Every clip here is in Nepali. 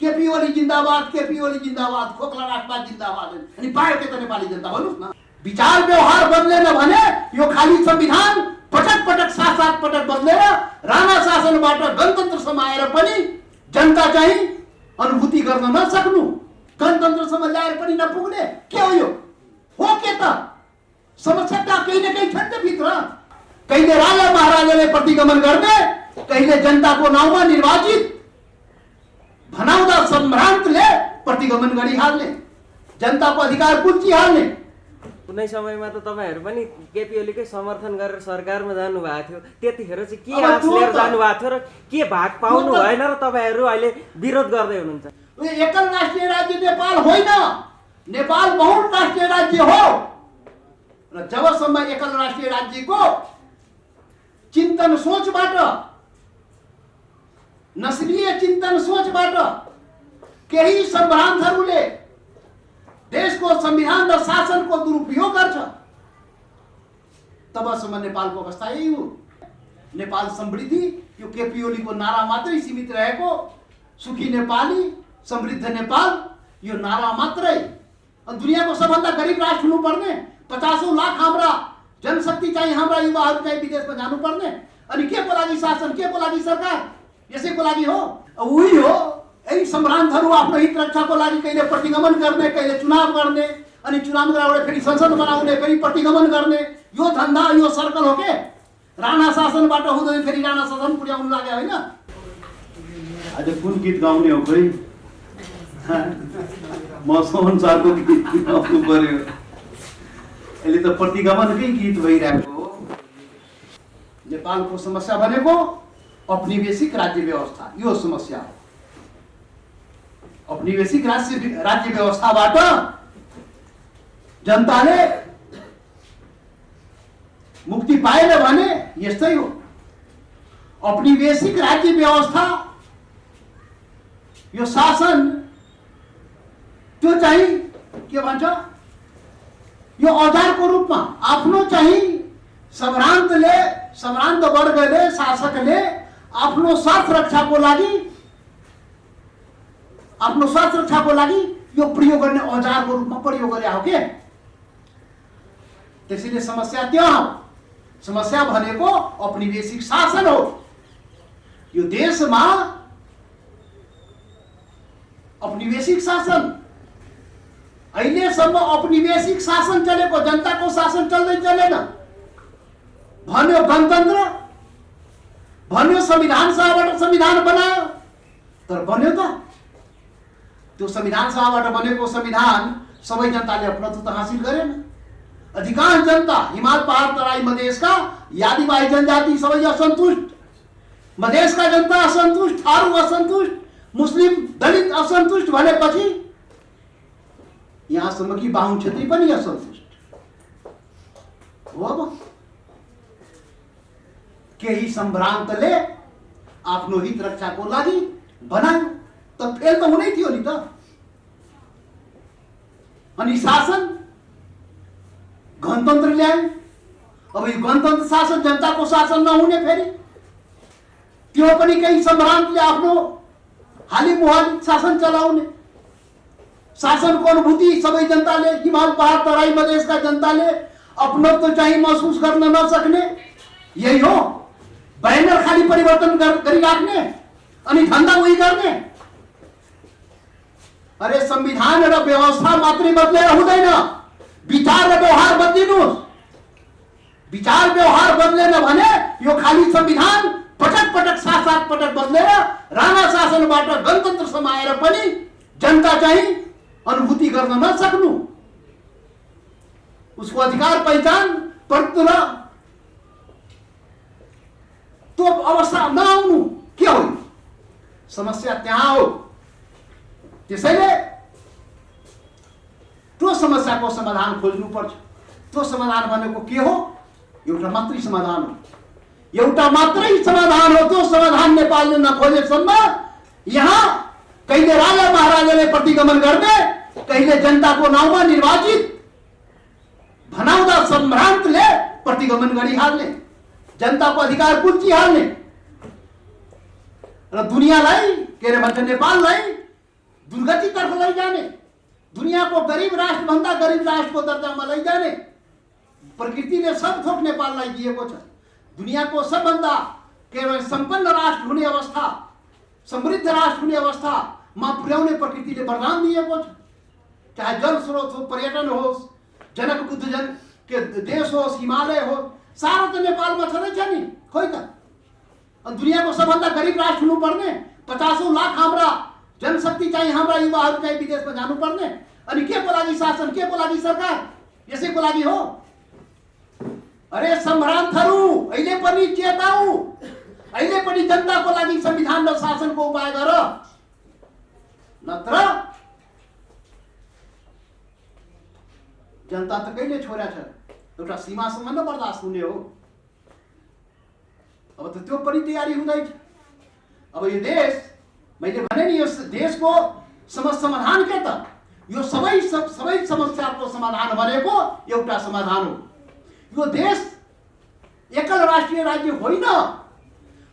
केपी ओली जिंदाबाद, केपी ओली जिंदाबाद, खोखला राष्ट्रवाद जिंदाबाद। अनि पायो के त नेपाली जनता भन्नुस् न। विचार व्यवहार बदलेन भने यो खाली संविधान पटक पटक 7-7 पटक बदलेर राणा शासनबाट गणतन्त्रसम्म आएर पनि जनता चाहिँ अनुभूति गर्न नसक्नु, गणतन्त्रसम्म ल्याएर पनि नपुग्ने के हो यो? हो के त? समस्या त केही न केही छ नि त भित्र। कहिले राजा महाराजाले प्रतिगमन गर्ने, कहिले जनताको नाउँमा निर्वाचित भनाउँदा सम्भ्रान्तले प्रतिगमन गरिहाल्ने, जनताको अधिकार कुल्चिहाल्ने। कुनै समयमा त तपाईहरु पनि केपी ओलीकै समर्थन गरेर सरकारमा जानु भएको थियो, त्यतिखेर चाहिँ के आश लिएर जानु भएको थियो र के भाग पाउनु भएन र तपाईहरु अहिले विरोध गर्दै हुनुहुन्छ? एकल राष्ट्रिय राज्य नेपाल होइन, नेपाल बहुराष्ट्रिय राज्य हो र जबसम्म एकल राष्ट्रिय राज्यको चिन्तन सोचबाट, नस्लीय चिन्तन सोचबाट केही सम्भ्रान्तहरूले देशको संविधान र शासनको दुरुपयोग गर्छ, तबसम्म नेपालको अवस्था यही हो। नेपाल समृद्धि यो केपी ओलीको नारा मात्रै सीमित रहेको, सुखी नेपाली समृद्ध नेपाल यो नारा मात्रै। दुनियाँको सबभन्दा गरिब राष्ट्र हुनुपर्ने, 50औं लाख हाम्रा जनशक्ति चाहिँ हाम्रा युवाहरू चाहिँ विदेशमा जानुपर्ने, अनि के को लागि शासन, के को लागि सरकार? यसैको लागि हो। उही हो, यही सम्भ्रान्तहरू आफ्नो हित रक्षाको लागि कहिले प्रतिगमन गर्ने, कहिले चुनाव गर्ने, अनि चुनाव गराएर फेरि संसद बनाउने, फेरि प्रतिगमन गर्ने, यो धन्दा, यो सर्कल हो के? राणा शासनबाट हुँदै फेरि राणा शासन पुर्याउनु लाग्यो होइन? आज कुन गीत गाउने हो खोइ? म सोहन सरको गीत गाउनु पर्यो। अहिले त प्रतिगमनकै गीत भइरहेको हो। नेपालको समस्या भनेको औपनिवेशिक राज्य व्यवस्था, यो समस्या हो। औपनिवेशिक राज्य व्यवस्थाबाट जनताले मुक्ति पाएन भने यस्तै हो। औपनिवेशिक राज्य व्यवस्था यो शासन त्यो चाहिँ के भन्छ, यो औजारको रूपमा आफ्नो चाहिँ सम्भ्रान्त वर्गले, शासकले आफ्नो स्वार्थ रक्षाको लागि यो प्रयोग गर्ने औजारको रूपमा प्रयोग गरे हो के? त्यसैले समस्या त्यो हो। समस्या भनेको औपनिवेशिक शासन हो। यो देशमा औपनिवेशिक शासन, अहिलेसम्म औपनिवेशिक शासन चलेको, जनताको शासन चल्दै चलेन। भन्यो गणतन्त्र, भन्यो संविधान सभाबाट संविधान बनायो, तर बन्यो त? त्यो संविधान सभाबाट बनेको संविधान सबै जनताले अपनत्व हासिल गरेन। अधिकांश जनता, हिमाल पहाड तराई मधेसका आदिवासी जनजाति सबै असन्तुष्ट, मधेसका जनता असन्तुष्ट, थारू असन्तुष्ट, मुस्लिम दलित असन्तुष्ट भनेपछि यहाँसम्म कि बाहुन क्षेत्री पनि असन्तुष्ट हो। अब केही सम्भ्रान्तले आफ्नो हित रक्षाको लागि बनायो, त फेल त हुनै थियो नि त। अनि शासन गणतन्त्र ल्यायो। अब यो गणतन्त्र शासन जनताको शासन नहुने, फेरि त्यो पनि केही सम्भ्रान्तले आफ्नो हाली मुहाली शासन चलाउने, शासनको अनुभूति सबै जनताले, हिमाल पहाड तराई मधेसका जनताले अपनत्व चाहिँ महसुस गर्न नसक्ने, यही हो। बैनर खाली परिवर्तन गरिराख्ने अनि धन्दा उही गर्ने। अरे संविधान र व्यवस्था मात्रै बदलेर हुँदैन, विचार र व्यवहार बदलिनुहोस्। विचार व्यवहार बदलेन भने यो खाली संविधान पटक पटक 7-7 पटक बदलेर राणा शासनबाट गणतन्त्रसम्म आएर पनि जनता चाहिँ अनुभूति गर्न नसक्नु, उसको अधिकार पहिचान प्रत्युर त्यो अवस्था नआउनु के हो? समस्या त्यहाँ हो। त्यसैले त्यो समस्याको समाधान खोज्नु पर्छ। त्यो समाधान भनेको के हो? एउटा मात्रै समाधान हो, एउटा मात्रै समाधान हो। त्यो समाधान नेपालले नखोजेसम्म यहाँ कहिले राजा महाराजाले प्रतिगमन गर्ने, कहिले जनताको नाउँमा निर्वाचित भनाउँदा सम्भ्रान्तले प्रतिगमन गरिहाल्ने, जनताको अधिकार कुल्चिहाल्ने र दुनियाँलाई के अरे भन्छ, नेपाललाई दुर्गतितर्फ लैजाने, दुनियाँको गरिब राष्ट्रभन्दा गरिब राष्ट्रको दर्जामा लैजाने प्रकृतिले सब थोक नेपाललाई दिएको छ। दुनियाँको सबभन्दा केवल सम्पन्न राष्ट्र हुने अवस्था, समृद्ध राष्ट्र हुने अवस्थामा पुर्याउने प्रकृतिले वरदान दिएको छ। चाहे जल स्रोत हो, पर्यटन होस्, जनक बुद्ध जन के देश होस्, हिमालय हो, सारा त नेपालमा छँदैछ नि, खोइ त। दुनियाँको सबभन्दा गरिब राष्ट्र हुनुपर्ने, 50औं लाख हाम्रा जनशक्ति चाहिँ, हाम्रा युवाहरू चाहिँ विदेशमा जानुपर्ने, अनि के को लागि शासन, के को लागि सरकार? यसैको लागि हो। अरे सम्भ्रान्तहरू, अहिले पनि चेताऊ, अहिले पनि जनताको लागि संविधान र शासनको उपाय गर, नत्र जनता त कहिले छोड्या छ, एउटा सीमासम्म न बर्दाश्त हुने हो। अब त त्यो पनि तयारी हुँदैछ। अब यो देश, मैले भने नि, यो देशको समाधान के त? यो सबै समस्याको समाधान भनेको एउटा समाधान हो। यो देश एकल राष्ट्रिय राज्य होइन,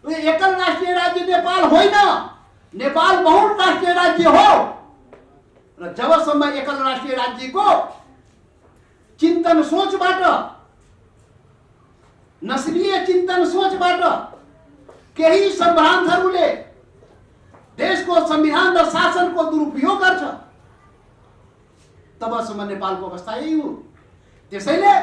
यो एकल राष्ट्रिय राज्य नेपाल होइन, नेपाल बहु राष्ट्रिय राज्य हो। र जबसम्म एकल राष्ट्रिय राज्यको चिन्तन सोचबाट, नस्लीय चिन्तन सोचबाट केही सम्भ्रान्तहरूले देशको संविधान र शासनको दुरुपयोग गर्छ, तबसम्म नेपालको अवस्था यही हो। त्यसैले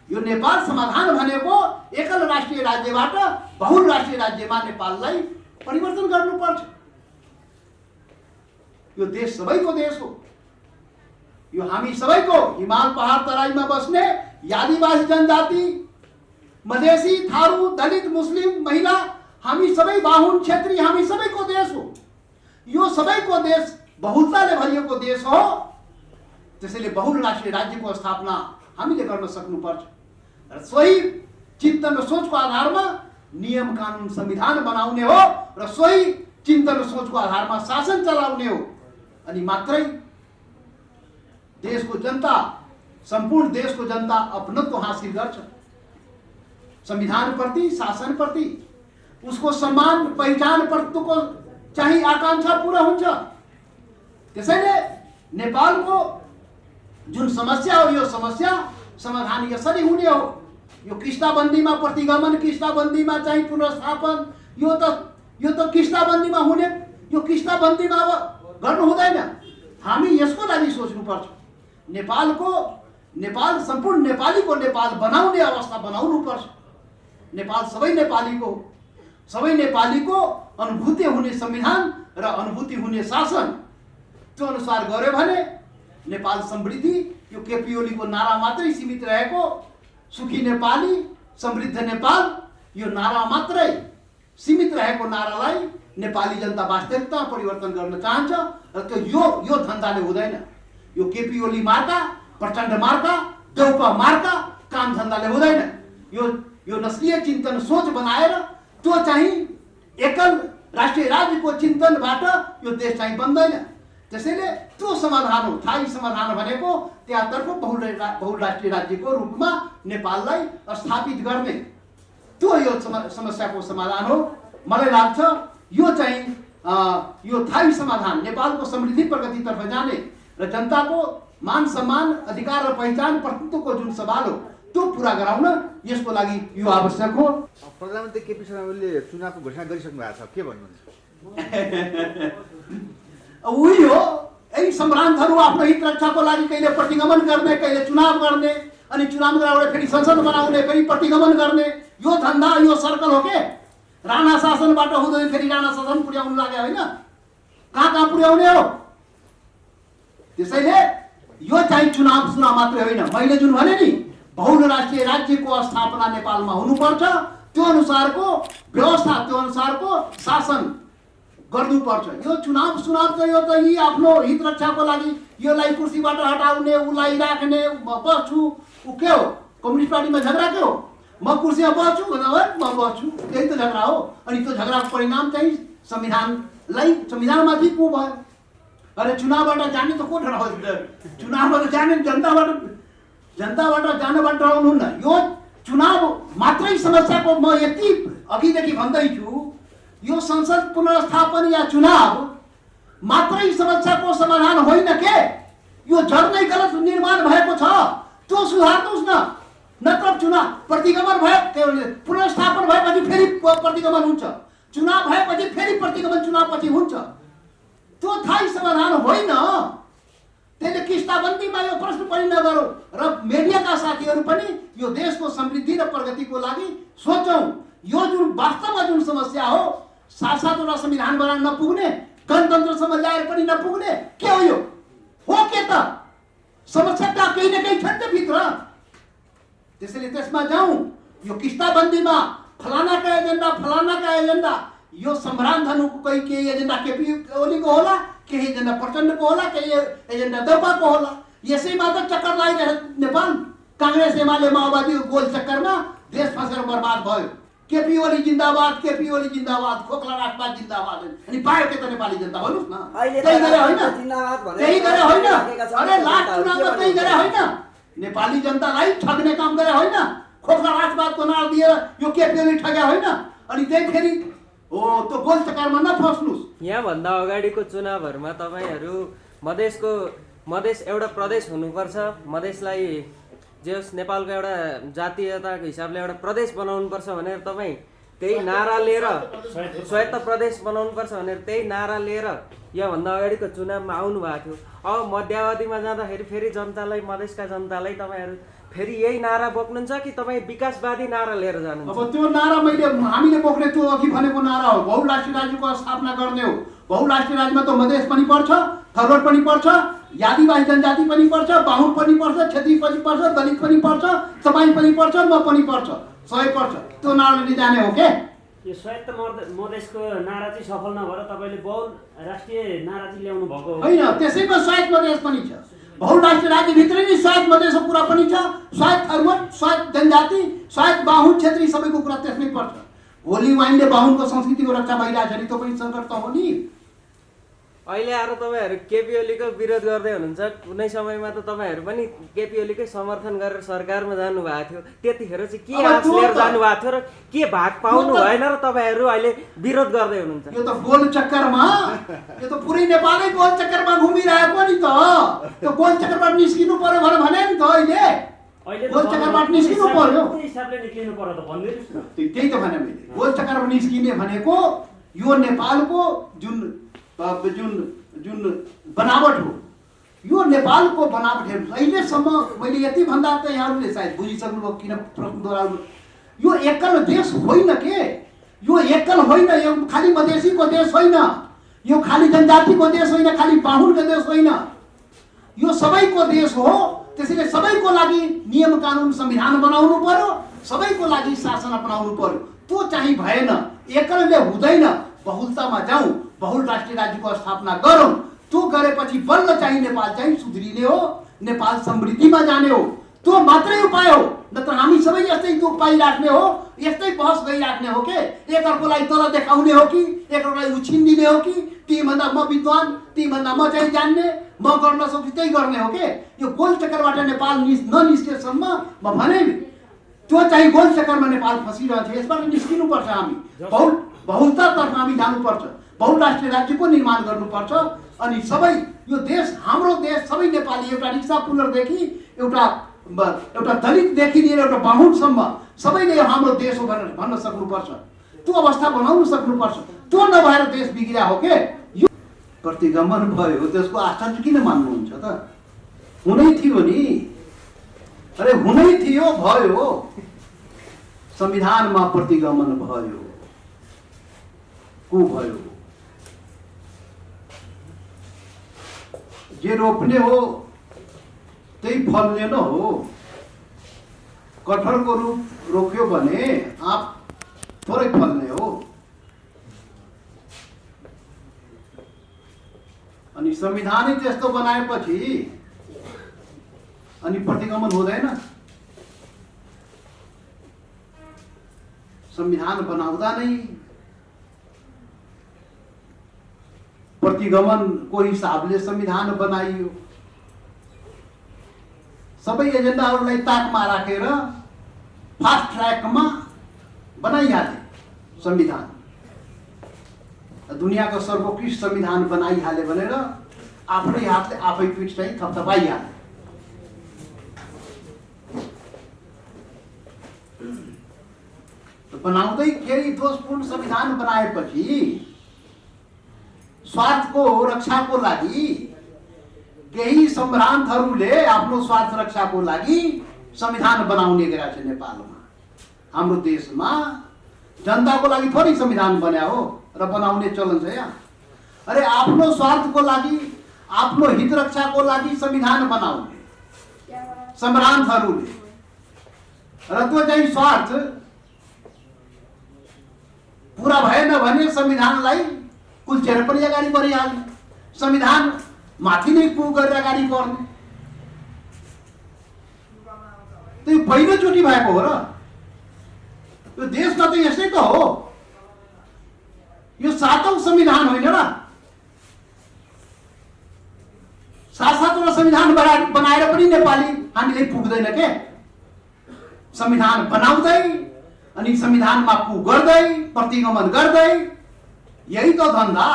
यो नेपाल समाधान भनेको एकल राष्ट्रिय राज्यबाट बहुल राष्ट्रिय राज्यमा नेपाललाई परिवर्तन गर्नुपर्छ। यो देश सबैको देश हो। यो हामी सबैको, हिमाल पहाड तराईमा बस्ने आदिवासी जनजाति, मधेसी, थारू, दलित, मुस्लिम, महिला, हामी सबै बाहुन, क्षेत्री, हामी सबैको देश हो। यो सबैको देश बहुलताले भरिएको देश हो। त्यसैले बहुल राष्ट्रिय राज्यको स्थापना हामीले गर्न सक्नुपर्छ। र सोही चिन्तन र सोचको आधारमा नियम कानुन संविधान बनाउने हो, र सोही चिन्तन र सोचको आधारमा शासन चलाउने हो। अनि मात्रै देशको जनता, सम्पूर्ण देशको जनता अपनत्व हासिल गर्छ। संविधान प्रति, शासन प्रति उसको सम्मान, पहिचान प्रतिको चाहिँ आकांक्षा पूरा हुन्छ। त्यसैले नेपालको जुन समस्या हो, यो समस्या समाधान यसरी हुने हो। यो किस्ताबन्दीमा प्रतिगमन, किस्ताबन्दीमा चाहिँ पुनर्स्थापन, यो त किस्ताबन्दीमा हुने, यो किस्ताबन्दीमा अब गर्नु हुँदैन। हामी यसको लागि सोच्नुपर्छ। नेपाल सम्पूर्ण नेपालीको नेपाल बनाउने अवस्था बनाउनुपर्छ। नेपाल सबै नेपालीको हो। सबै नेपालीको अनुभूति हुने संविधान र अनुभूति हुने शासन, त्यो अनुसार गर्यो भने नेपाल समृद्धि, यो केपी ओलीको नारा मात्रै सीमित रहेको सुखी नेपाली, समृद्ध नेपाल, यो नारा मात्रै सीमित रहेको नारालाई नेपाली जनता वास्तविकता परिवर्तन गर्न चाहन्छ। र त्यो यो धन्दाले हुँदैन। यो केपी ओली मार्का, प्रचण्ड मार्का, देउपा मार्का काम धन्दाले हुँदैन। यो नस्लीय चिन्तन सोच बनाएर त्यो चाहिँ एकल राष्ट्रिय राज्यको चिन्तनबाट यो देश चाहिँ बन्दैन। त्यसैले त्यो समाधान हो। स्थायी समाधान भनेको त्यहाँतर्फ बहुल राष्ट्रिय राज्यको रूपमा नेपाललाई स्थापित गर्ने, त्यो यो समस्याको समाधान हो। मलाई लाग्छ यो चाहिँ यो स्थायी समाधान नेपालको समृद्धि प्रगतितर्फ जाने र जनताको मान सम्मान, अधिकार र पहिचान प्रतित्वको जुन सवाल हो त्यो पूरा गराउन यसको लागि यो आवश्यक हो। प्रधानमन्त्री केपी शर्मा ओलीले चुनावको घोषणा गरिसक्नु भएको छ, के भन्नुहुन्छ? उही हो, यही सम्भ्रान्तहरू आफ्नो हित रक्षाको लागि कहिले प्रतिगमन गर्ने, कहिले चुनाव गर्ने, अनि चुनाव गराएर फेरि संसद बनाउने, फेरि प्रतिगमन गर्ने, यो धन्दा, यो सर्कल हो के? राणा शासनबाट हुँदै फेरि राणा शासन पुर्याउनु लाग्यो होइन? कहाँ पुर्याउने हो? त्यसैले यो चाहिँ चुनाव मात्रै होइन। मैले जुन भने नि, बहुल राष्ट्रिय राज्यको स्थापना नेपालमा हुनुपर्छ, त्यो अनुसारको व्यवस्था, त्यो अनुसारको शासन गर्नुपर्छ। यो चुनाव त यो त यी आफ्नो हित रक्षाको लागि योलाई कुर्सीबाट हटाउने, उसलाई राख्ने, बस्छु, ऊ के हो? कम्युनिस्ट पार्टीमा झगडा के हो? म कुर्सीमा बस्छु म बस्छु, त्यही त झगडा हो। अनि त्यो झगडाको परिणाम चाहिँ संविधानमाथि को भयो? अरे चुनावबाट जाने त को डराउँछ? चुनावबाट जाने जनताबाट जानबाट डराउनुहुन्न। यो चुनाव मात्रै समस्याको म यति अघिदेखि भन्दैछु, यो संसद पुनर्स्थापन या चुनाव मात्रै समस्याको समाधान होइन के, यो जड नै गलत निर्माण भएको छ, त्यो सुधार्नुहोस् न। नत्र चुनाव प्रतिगमन भयो, पुनर्स्थापन भएपछि फेरि प्रतिगमन हुन्छ, चुनाव भएपछि फेरि प्रतिगमन चुनावपछि हुन्छ, त्यो थाहै समाधान होइन। त्यसले किस्ताबन्दीमा यो प्रश्न पनि नगरौँ र मिडियाका साथीहरू पनि यो देशको समृद्धि र प्रगतिको लागि सोचौँ। यो जुन वास्तवमा जुन समस्या हो, साथसाथवटा संविधान बनाउन नपुग्ने, गणतन्त्रसम्म ल्याएर पनि नपुग्ने के हो यो? हो के त? समस्या त केही न केही छ नि त भित्र। त्यसैले त्यसमा जाउँ। यो किस्ताबन्दीमा फलानाका एजेन्डा, यो सम्भ्रान्त धनुको केही एजेन्डा केपी ओलीको होला, केही एजेन्डा प्रचण्डको होला, केही एजेन्डा देउपाको होला। यसैमा त चक्कर लागिरहेको नेपाल। काङ्ग्रेस एमाले माओवादीको गोल चक्करमा देश फसेर बर्बाद भयो। केपी ओली जिन्दाबाद, केपी ओली जिन्दाबाद, खोक्ला राजपाट जिन्दाबाद। अनि पायो के त नेपाली जनता? भन्नुहोस् न, त्यही गरे होइन? त्यही गरे होइन? अरे लास्ट चुनावमा त्यही गरे होइन? नेपाली जनतालाई ठग्ने काम गरे होइन? खोक्ला राजपाटको नाम दिएर यो केपी ओली ठग्या होइन? अनि त्यही फेरि त्यो गोल चक्करमा नफस्नुहोस्। यहाँभन्दा अगाडिको चुनावहरूमा तपाईँहरू मधेस एउटा प्रदेश हुनुपर्छ, मधेसलाई जे होस् नेपालको एउटा जातीयताको हिसाबले एउटा प्रदेश बनाउनुपर्छ भनेर तपाईँ त्यही नारा लिएर, स्वायत्त प्रदेश बनाउनुपर्छ भनेर त्यही नारा लिएर योभन्दा अगाडिको चुनावमा आउनु भएको थियो। अब मध्यावधिमा जाँदाखेरि फेरि जनतालाई, मधेसका जनतालाई तपाईँहरू फेरि यही नारा बोक्नुहुन्छ कि तपाईँ विकासवादी नारा लिएर जानुहुन्छ? अब त्यो नारा हामीले बोक्ने त्यो अघि भनेको नारा हो, बहुराष्ट्रिय राज्यको स्थापना गर्ने हो। बहुराष्ट्रिय राज्यमा त मधेस पनि पर्छ, थरवट पनि पर्छ, आदिवासी जनजाति पनि पर्छ, बाहुन पनि पर्छ, क्षेत्री पनि पर्छ, दलित पनि पर्छ, तपाईँ पनि पर्छ, म पनि पर्छ, सबै पर्छ। त्यो नाराले जाने हो के? यो स्वायत्त मधेसको नारा चाहिँ सफल नभएर तपाईँले बहु राष्ट्रिय नारा चाहिँ ल्याउनु भएको होइन। त्यसैमा स्वायत्त मधेस पनि छ, बहुराष्ट्रिय राज्यभित्रै नै स्वायत्त मधेसको कुरा पनि छ, स्वायत्त थरवट, स्वायत्त जनजाति, स्वायत्त बाहुन, क्षेत्री सबैको कुरा त्यसमै पर्छ। भोलि उहाँले बाहुनको संस्कृतिको रक्षा भइरहेछ भने त्यो पनि सङ्कट त हो नि। अहिले आएर तपाईँहरू केपी ओलीको विरोध गर्दै हुनुहुन्छ। कुनै समयमा त तपाईँहरू पनि केपी ओलीकै समर्थन गरेर सरकारमा जानुभएको थियो। त्यतिखेर चाहिँ के आश लिएर जानुभएको थियो र के भाग पाउनु भएन र तपाईँहरू अहिले विरोध गर्दै हुनुहुन्छ? यो त गोल चक्करमा, यो त पुरै नेपालै गोल चक्करमा घुमिरहेको नि त। त्यो गोल चक्करबाट निस्किनु पर्यो भने नि त अहिले गोल चक्करबाट निस्किनु पर्यो। हिसाबले निक्लिनु पर्यो त भनिदिनुहोस् न। त्यही त भने मैले गोल चक्करमा निस्किने भनेको यो नेपालको जुन बनावट हो, यो नेपालको बनावट हेर्नु। अहिलेसम्म मैले यति भन्दा त यहाँहरूले सायद बुझिसक्नुभयो किन प्रश्न दोहोऱ्याउनु। यो एकल देश होइन के, यो एकल होइन, यो खालि मधेसीको देश होइन, यो खालि जनजातिको देश होइन, खालि बाहुनको देश होइन, यो सबैको देश हो। त्यसैले सबैको लागि नियम कानुन संविधान बनाउनु पर्यो, सबैको लागि शासन अपनाउनु पर्यो। त्यो चाहिँ भएन, एकलले हुँदैन। बहुलतामा जाउँ, बहुल राष्ट्रिय राज्यको स्थापना गरौँ। त्यो गरेपछि बल्ल चाहिँ नेपाल चाहिँ सुध्रिने हो, नेपाल समृद्धिमा जाने हो। त्यो मात्रै उपाय हो। नत्र हामी सबै यस्तै दुःख पाइराख्ने हो, यस्तै बहस गरिराख्ने हो के? एकअर्कोलाई तल देखाउने हो कि एकअर्कोलाई उछिनिदिने हो कि तिमीभन्दा म विद्वान, तिमीभन्दा म चाहिँ जान्ने, म गर्न सक्छु त्यही गर्ने हो के? यो गोल चक्करबाट नेपाल ननिस्केसम्म म भने त्यो चाहिँ गोल चक्करमा नेपाल फसिरहन्छ। यसबाट निस्किनुपर्छ हामी। बहुलतातर्फ हामी जानुपर्छ, बहुराष्ट्रिय राज्यको निर्माण गर्नुपर्छ। अनि सबै यो देश हाम्रो देश, सबै नेपाली, एउटा रिक्सा पुलरदेखि एउटा दलितदेखि लिएर एउटा बाहुनसम्म सबैले यो हाम्रो देश हो भनेर भन्न सक्नुपर्छ। त्यो अवस्था बनाउन सक्नुपर्छ। त्यो नभएर देश बिग्रिया हो के? यो प्रतिगमन भयो, त्यसको आश्चर्य किन मान्नुहुन्छ त? हुनै थियो नि, अरे हुनै थियो, भयो। संविधानमा प्रतिगमन भयो, को भयो? जे रोप्ने हो त्यही फल्ने न हो। कटहरको रुख रोप्यो भने आँप थोरै फल्ने हो। अनि संविधानै त्यस्तो बनाएपछि अनि प्रतिगमन हुँदैन। संविधान बनाउँदा नै प्रतिगमनको हिसाबले संविधान बनाइयो। सबै एजेन्डाहरूलाई ताकमा राखेर फास्ट ट्र्याकमा बनाइहाले संविधान। दुनियाँको सर्वोत्कृष्ट संविधान बनाइहाले भनेर आफ्नै हातले आफै पीठ चाहिँ थपथपाइहाले। बनाउँदैखेरि दोषपूर्ण संविधान बनाएपछि स्वार्थको रक्षाको लागि केही सम्भ्रान्तहरूले आफ्नो स्वार्थ रक्षाको लागि संविधान बनाउने गरेका छन्। नेपालमा हाम्रो देशमा जनताको लागि थोरै संविधान बन्या हो र बनाउने चलन छ यहाँ। अरे आफ्नो स्वार्थको लागि आफ्नो हित रक्षाको लागि संविधान बनाउने सम्भ्रान्तहरूले र त्यो चाहिँ स्वार्थ पूरा भएन भने संविधानलाई कुल्चेर पनि अगाडि बढिहाल्ने, संविधान माथि नै कु गरेर अगाडि बढ्ने। त्यो पहिलोचोटि भएको हो र यो देशमा त यस्तै त हो। यो 7औं संविधान होइन र, 7-7वटा संविधान बनाएर पनि नेपाली हामीले पुग्दैन के। संविधान बनाउँदै अनि संविधानमा कु गर्दै प्रतिगमन गर्दै, यही त धन्दा।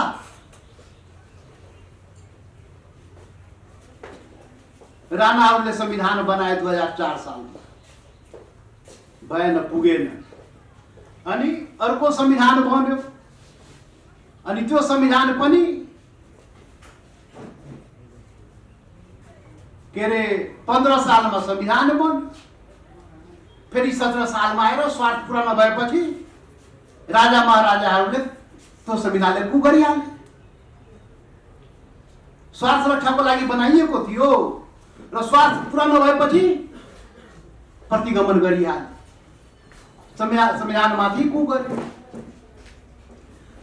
राणाहरूले संविधान बनाए 2004 सालमा, भएन, पुगेन। अनि अर्को संविधान बन्यो, अनि त्यो संविधान पनि के अरे 15 सालमा संविधान बन्यो। फेरि 17 सालमा आएर स्वार्थ पुरा नभएपछि राजा महाराजाहरूले त्यो संविधानले कु गरिहाले। स्वार्थ रक्षाको लागि बनाइएको थियो र स्वार्थ पुरा नभएपछि प्रतिगमन गरिहाले, संविधानमाथि कु गर्यो।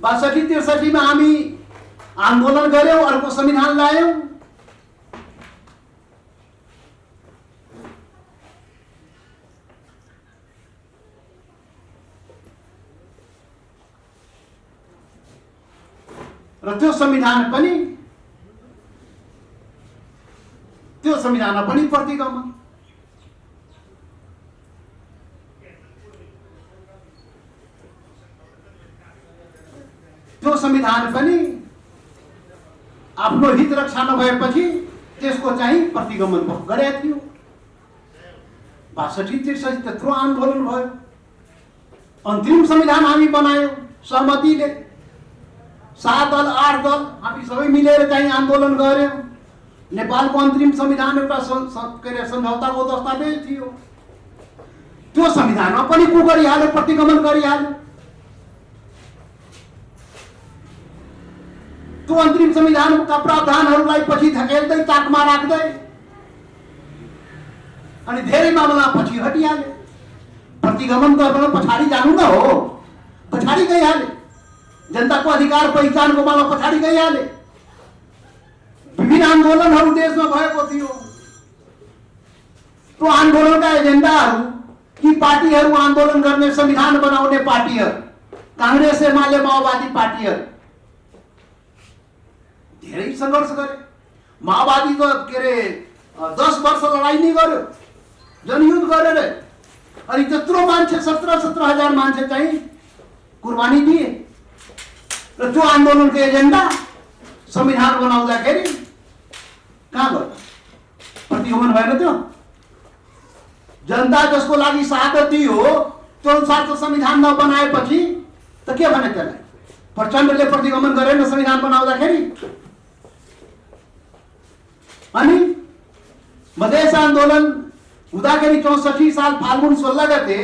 62-63 मा हामी आन्दोलन गर्यौं, अर्को संविधान ल्यायौं। र त्यो संविधानमा पनि प्रतिगमन। त्यो संविधान पनि आफ्नो हित रक्षा नभएपछि त्यसको चाहिँ प्रतिगमन गरेको थियो। 62-63 त्यत्रो आन्दोलन भयो। अन्तिम संविधान हामी बनायौं सहमतिले, 7 दल 8 दल हामी सबै मिलेर चाहिँ आन्दोलन गर्यौं। नेपालको अन्तरिम संविधान एउटा सम्झौताको दस्तावेज थियो। त्यो संविधानमा पनि कु गरिहाल्यो, प्रतिगमन गरिहाल्यो। त्यो अन्तरिम संविधानका प्रावधानहरूलाई पछि धकेल्दै ताकमा राख्दै अनि धेरै मामला पछि हटिहाल्यो। प्रतिगमन गर्न पछाडि जानु न हो, पछाडि गइहाल्यो। जनताको अधिकार पहिचानको माला पछाडि गइहाले। विभिन्न आन्दोलनहरू देशमा भएको थियो। त्यो आन्दोलनका एजेन्डाहरू कि पार्टीहरू आन्दोलन गर्ने, संविधान बनाउने पार्टीहरू, कांग्रेस, एमाले, माओवादी पार्टीहरू धेरै सङ्घर्ष गरे। माओवादी त के अरे 10 वर्ष लडाइँ नै गर्यो, जनयुद्ध गरेर। अनि त्यत्रो मान्छे 17 हजार मान्छे चाहिँ कुर्बानी दिए। र त्यो आन्दोलनको एजेन्डा संविधान बनाउँदाखेरि कहाँ गयो? प्रतिगमन भएन। त्यो जनता जसको लागि शहादत दियो त्यो अनुसार त संविधान नबनाएपछि त के भने त्यसलाई? प्रचण्डले प्रतिगमन गरेन संविधान बनाउँदाखेरि। अनि मधेस आन्दोलन हुँदाखेरि 64 साल फाल्गुन 16 गते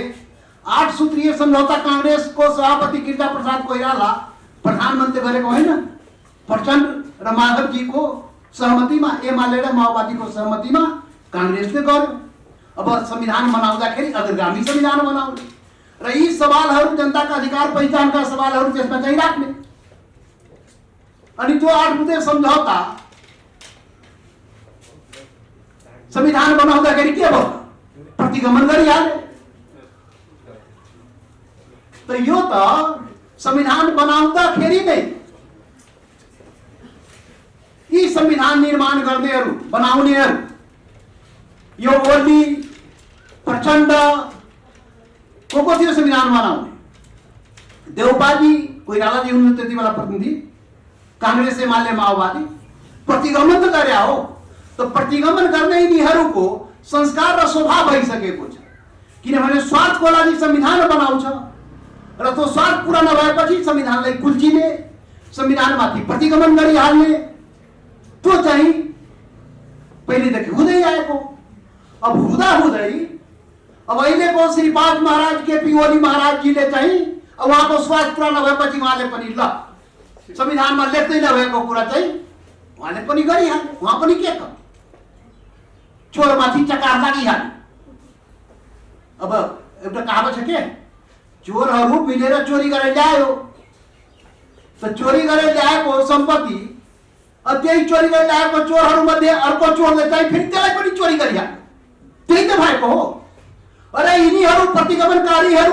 8 सूत्रीय सम्झौता कांग्रेसको सभापति गिरिजाप्रसाद कोइराला प्रधानमन्त्री गरेको होइन, प्रचण्ड र माधवजीको सहमतिमा, एमाले र माओवादीको सहमतिमा कांग्रेसले गर्यो। अब संविधान बनाउँदाखेरि अग्रगामी संविधान बनाउने र यी सवालहरू, जनताका अधिकार पहिचानका सवालहरू त्यसमा चाहिँ राख्ने। अनि त्यो 8 बुँदे सम्झौता संविधान बनाउँदाखेरि के भयो? प्रतिगमन गरिहाले। त यो त संविधान बनाउँदाखेरि नै यी संविधान निर्माण गर्नेहरू, बनाउनेहरू, यो ओली, प्रचण्ड को थियो संविधान बनाउने? देउपाजी कोइरालाजी हुनु त्यति बेला प्रतिनिधि, कांग्रेस एमाले माओवादी प्रतिगमन त गरे हो। तो प्रतिगमन गर्ने यिनीहरूको संस्कार र स्वभाव भइसकेको छ, किनभने स्वार्थको लागि संविधान बनाउँछ र त्यो स्वार्थ पूरा नभएपछि संविधानलाई कुल्चिने, संविधानमाथि प्रतिगमन गरिहाल्ने, त्यो चाहिँ पहिलेदेखि हुँदै आएको। अब हुँदै अब अहिलेको श्री पाज महाराज केपी ओली महाराजजीले चाहिँ अब उहाँको स्वार्थ पूरा नभएपछि उहाँले पनि ल संविधानमा लेख्दै नभएको कुरा चाहिँ उहाँले पनि गरिहाल्ने। उहाँ पनि के गर्नु, चोरमाथि चकार लागिहाल्ने। अब एउटा कहावत छ के, चोरहरू मिलेर चोरी गरेर ल्यायो, त चोरी गरेर ल्याएको सम्पत्ति त्यही चोरी गरेर ल्याएको चोरहरू मध्ये अर्को चोरले चाहिँ फेरि त्यसलाई पनि चोरी गरिहाल्यो, त्यही त भएको हो। अरे यिनीहरू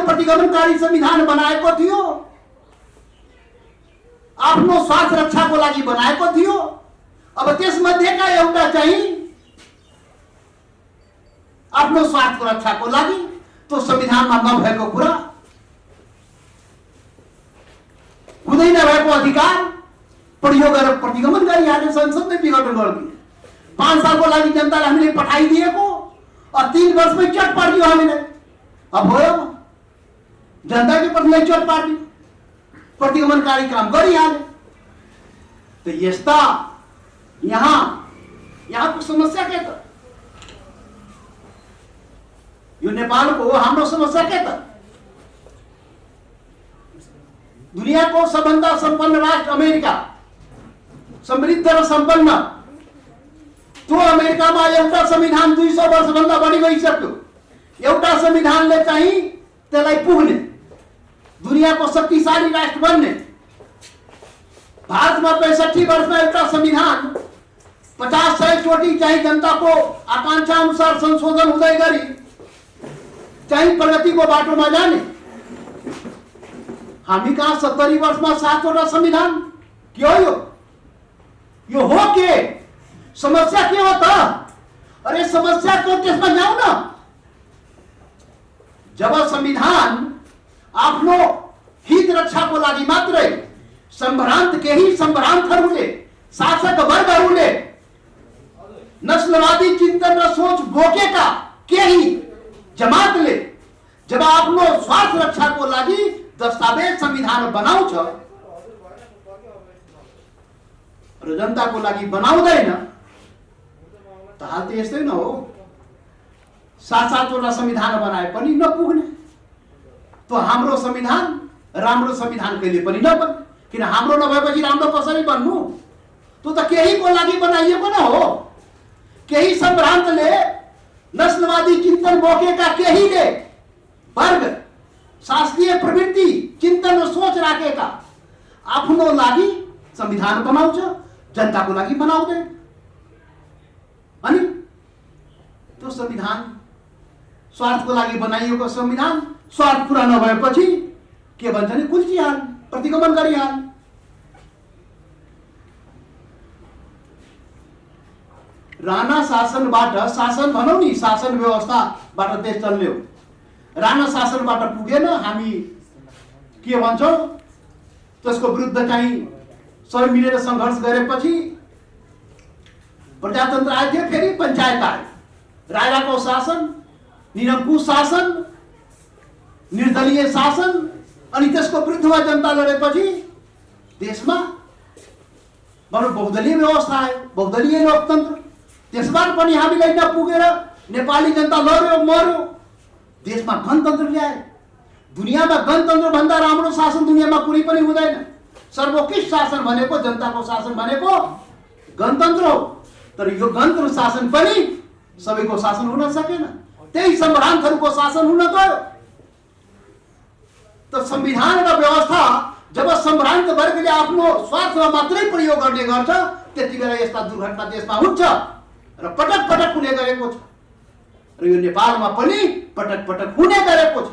प्रतिगमनकारी संविधान बनाएको थियो, आफ्नो स्वार्थ रक्षाको लागि बनाएको थियो। अब त्यसमध्येका एउटा चाहिँ आफ्नो स्वार्थको रक्षाको लागि त्यो संविधानमा नभएको कुरा, हुँदै नभएको अधिकार प्रयोग गरेर प्रतिगमन गरिहाल्यो, संसदले विघटन गरिदियो। 5 सालको लागि जनताले हामीले पठाइदिएको और 3 वर्षमै चट पार्दियो हामीले। अब भयो जनताको प्रतिलाई चट पार्दियो, प्रतिगमनकारी काम गरिहाल्यो। तो यस्ता यहाँको समस्या के त, यो नेपालको हाम्रो समस्या के त। दुनियाको सबभन्दा सम्पन्न राष्ट्र अमेरिका, समृद्ध र सम्पन्न, त्यो अमेरिकामा एउटा संविधान 200 वर्षभन्दा बढी भइसक्यो। एउटा संविधानले चाहिँ त्यसलाई पुग्ने, दुनियाको शक्तिशाली राष्ट्र बन्ने। भारतमा 65 वर्षमा एउटा संविधान 50-100 चोटि चाहिँ जनताको आकांक्षा अनुसार संशोधन हुँदै गरी चाहिँ प्रगतिको बाटोमा जाने। हामी कहाँ 70 वर्षमा 7वटा संविधान के हो यो हो के? समस्या के हो त? अरे समस्या को त्यसमा जाऊ न। जब संविधान आफ्नो हित रक्षाको लागि मात्रै सम्भ्रान्त केही सम्भ्रान्तहरूले, शासक वर्गहरूले, नस्लवादी चिन्तन र सोच बोकेका केही जमातले जब आफ्नो स्वार्थ रक्षाको लागि दस्तावेज संविधान बनाउँछ र जनताको लागि बनाउँदैन, त हाल त यस्तै न हो। 7-7वटा संविधान बनाए पनि नपुग्ने। तो हाम्रो संविधान राम्रो संविधान कहिले पनि नबन्ने, किन हाम्रो नभएपछि राम्रो कसरी बन्नु? त्यो त केहीको लागि बनाइएको न हो। केही सम्भ्रान्तले, नस्लवादी चिन्तन बोकेका केहीले वर्ग, शास्त्रीय प्रवृत्ति, चिन्तन र सोच राखेका आफ्नो लागि संविधान बनाउँछ, जनताको लागि बनाउँदैन। अनि त्यो संविधान स्वार्थको लागि बनाइएको संविधान स्वार्थ पूरा नभएपछि के भन्छ नि कुल्चिहाल, प्रतिगमन गरिहाल। राणा शासनबाट, शासन भनौँ नि, शासन व्यवस्थाबाट देश चल्यो। राणा शासनबाट पुगेन, हामी के भन्छौँ त्यसको विरुद्ध चाहिँ सबै मिलेर सङ्घर्ष गरेपछि प्रजातन्त्र आए थियो, फेरि पञ्चायत आयो। राजाको शासन, निरङ्कुश शासन, निर्दलीय शासन, अनि त्यसको विरुद्धमा जनता लडेपछि देशमा भनौँ बहुदलीय व्यवस्था आयो, बहुदलीय लोकतन्त्र। त्यसबाट पनि हामीलाई नपुगेर नेपाली जनता लड्यो, मर्यो, देशमा गणतन्त्र ल्यायो। दुनियाँमा गणतन्त्र भन्दा राम्रो शासन दुनियाँमा कुनै पनि हुँदैन। सर्वोत्कृष्ट शासन भनेको, जनताको शासन भनेको गणतन्त्र हो। तर यो गणतन्त्र शासन पनि सबैको शासन हुन सकेन, त्यही सम्भ्रान्तहरूको शासन हुन गयो। त संविधान र व्यवस्था जब सम्भ्रान्त वर्गले आफ्नो स्वार्थमा मात्रै प्रयोग गर्ने गर्छ, त्यति बेला यस्ता दुर्घटना देशमा हुन्छ र पटक पटक हुने गरेको छ, र यो नेपालमा पनि पटक पटक हुने गरेको छ।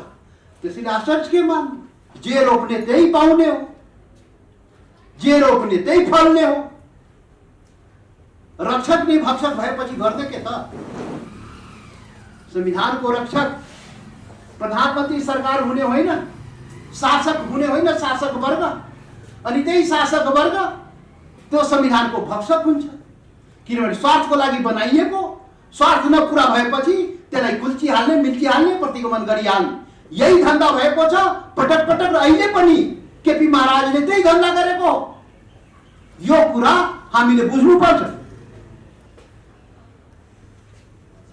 त्यसैले आश्चर्य के मान्नु? जे रोप्ने त्यही पाउने हो, जे रोप्ने त्यही फल्ने हो। रक्षक नै भक्षक भएपछि गर्ने के त? संविधानको रक्षक प्रधानमन्त्री सरकार हुने होइन, शासक हुने होइन, शासक वर्ग। अनि त्यही शासक वर्ग त्यो संविधानको भक्षक हुन्छ। किनभने स्वार्थको लागि बनाइएको, स्वार्थ नपुरा भएपछि त्यसलाई कुल्चिहाल्ने, मिल्चिहाल्ने, प्रतिगमन गरिहाल्ने यही धन्दा भएको छ। पटक पटक अहिले पनि केपी महाराजले त्यही धन्दा गरेको हो। यो कुरा हामीले बुझ्नुपर्छ।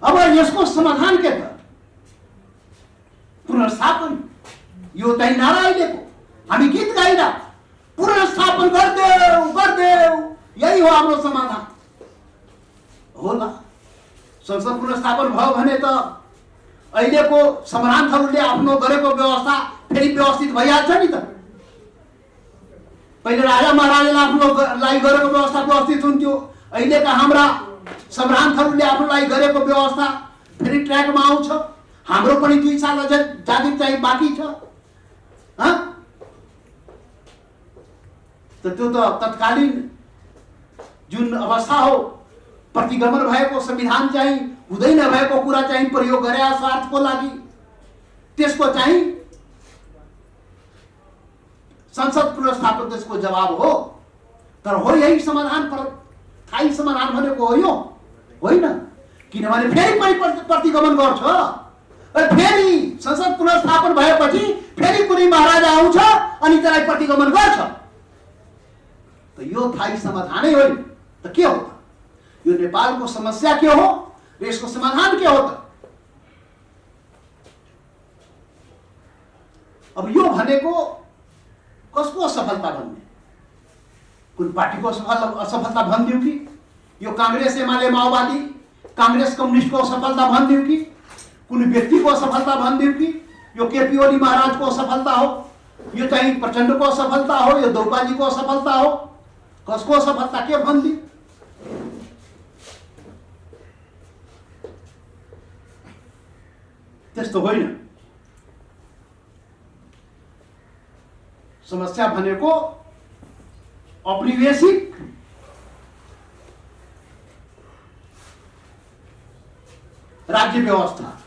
अब यसको समाधान के त? पुनर्स्थापन। यो चाहिँ नारा अहिलेको हामी गीत गाइरा पुनर्स्थापन गर्देऊ गर्देऊ, यही हो हाम्रो समाधान। होला संसद पुनर्स्थापन भयो भने त अहिलेको सम्रान्थहरूले आफ्नो गरेको व्यवस्था फेरि व्यवस्थित भइहाल्छ नि त। पहिले राजा महाराजाले आफ्नो लागि गरेको व्यवस्था व्यवस्थित हुन्थ्यो। अहिलेका हाम्रा सम्रान्थहरूले आफ्नो लागि गरेको व्यवस्था फेरि ट्र्याकमा आउँछ। हाम्रो पनि 2 साल अझ जागिर चाहिँ बाँकी छ। त्यो त तत्कालीन जुन अवस्था हो, प्रतिगमन भएको संविधान चाहिँ हुँदै नभएको कुरा चाहिँ प्रयोग गरे स्वार्थको लागि, त्यसको चाहिँ संसद पुनर्स्थापन त्यसको जवाब हो। तर हो यही समाधान, स्थायी समाधान भनेको हो यो होइन। किनभने फेरि पनि प्रतिगमन गर्छ, फेरि संसद पुनर्स्थापन भएपछि फेरि कुनै महाराजा आउँछ अनि त्यसलाई प्रतिगमन गर्छ। त यो स्थायी समाधानै होइन त के हो त? यो नेपालको समस्या के हो र यसको समाधान के हो त? अब यो भनेको कसको असफलता भन्ने? कुन पार्टीको असफलता भनिदिउँ कि यो कांग्रेस एमाले माओवादी कांग्रेस कम्युनिस्टको असफलता भनिदिउँ कि कुनै व्यक्तिको असफलता भनिदिउँ कि यो केपी ओली महाराजको असफलता हो, यो चाहिँ प्रचण्डको असफलता हो, यो देउपाजीको असफलता हो? कसको असफलता के भनिदिउँ? त्यस्तो होइन। समस्या भनेको औपनिवेशिक राज्य व्यवस्था